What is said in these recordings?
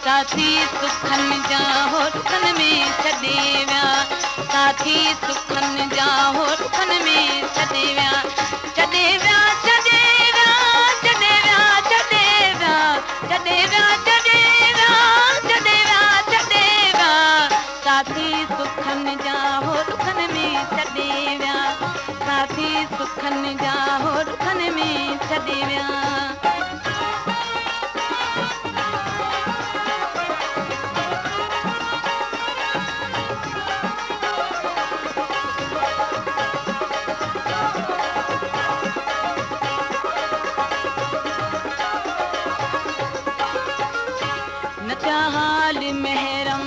साथी सुखन जा होठन में छॾे विया साथी सुखन जा होठन में छॾे विया छॾे विया छॾे विया छॾे विया छॾे विया छॾे विया छॾे विया छॾे विया छॾे विया साथी सुखन जा होठन में छॾे विया साथी सुखन जा होठन में छॾे विया न हाल महरम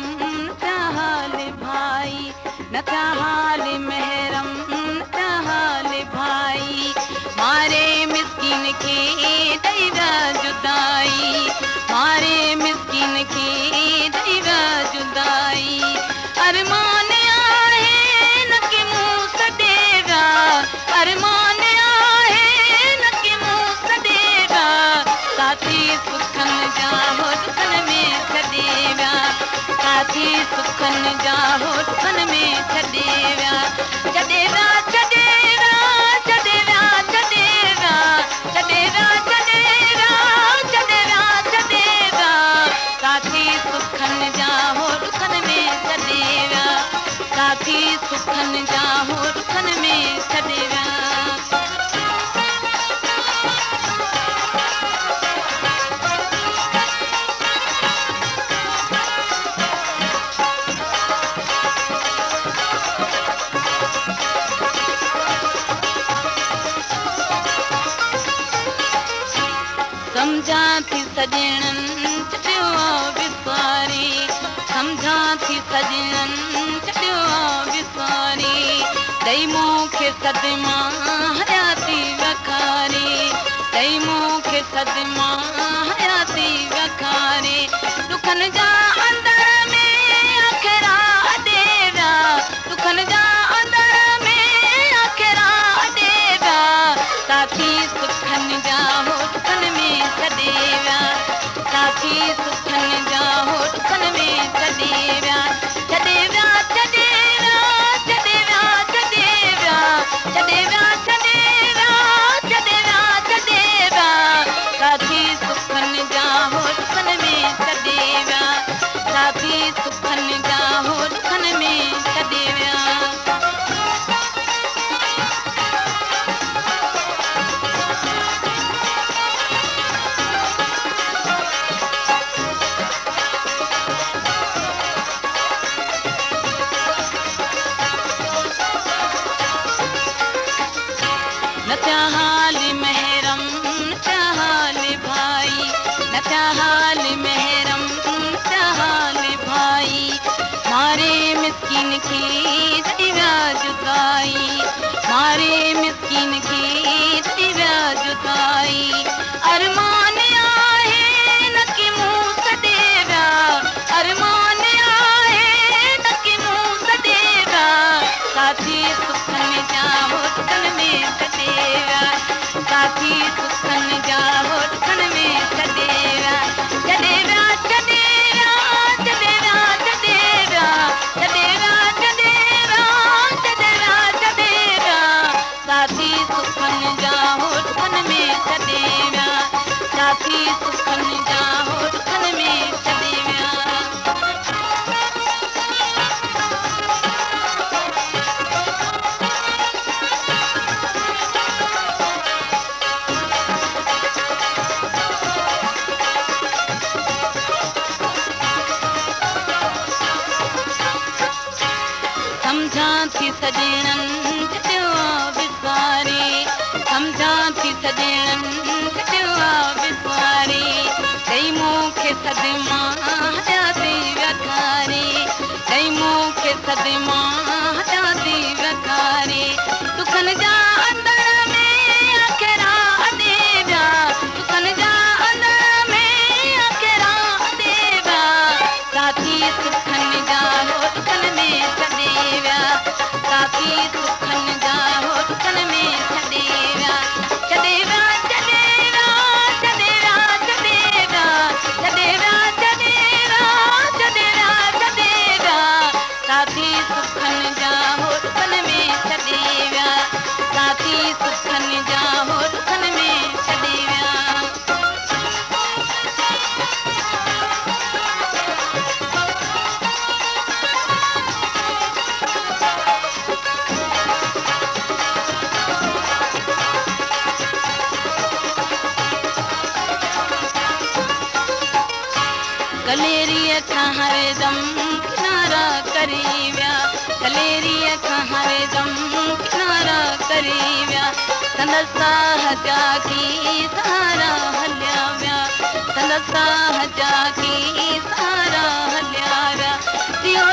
न हाल भाई न हाल महरम न हाल भाई मारे मिस्किन के दैवा जुदाई मारे मिस्किन के दैवा जुदाई अरमान आहे न कि मुंह सदेगा अरमान आहे न कि मुंह सदेगा साथी सुखन जा होठन में छॾे विया साथी सुखन जा होठन में छॾे विया छॾे विया छॾे विया छॾे विया छॾे विया छॾे विया छॾे विया छॾे विया छॾे विया साथी सुखन जा होठन में छॾे विया साथी सुखन जा होठन में छॾे विया समझा थी सजणन चढ़ियो विसारी समझा थी सजणन चढ़ियो विसारी ॾेई मूंखे सदमा हयाती वखारी ॾेई मूंखे सदमा हयाती वखारी दुखन जा अंदर में आखिरा अॾेरा दुखन जा अंदर में आखिरा अॾेरा साथी सुखन जा होठन में छॾे विया साथी सुखन जा होठन में छॾे विया छॾे विया छॾे विया छॾे विया छॾे विया छॾे विया छॾे विया छॾे विया छॾे विया साथी सुखन जा होठन में छॾे विया साथी सुखन जा होठन में छॾे विया न हाल महरम न हाल भाई न हाल महरम न हाल भाई मारे मिस्किन की दैवा जुदाई मारे मिस्किन की दैवा जुदाई अरमान आहे न कि मुंह सदेगा अरमान आहे न कि मुंह सदेगा साथी सुखन जा होठन में छॾे विया साथी सुखन जा होठन में छॾे विया छॾे विया छॾे विया छॾे विया छॾे विया छॾे विया छॾे विया छॾे विया छॾे विया साथी सुखन जा होठन में छॾे विया साथी सुखन जा होठन में छॾे विया समझा थी सजणन चढ़ियो विसारी समझा थी सजणन चढ़ियो विसारी ॾेई मूंखे सदमा खां हरे दम किनारा करी विया दलेरीअ खां हरे दम किनारा करी विया संदसि साह जा की सहारा हलिया विया संदसि साह जा की सहारा हलिया विया थियो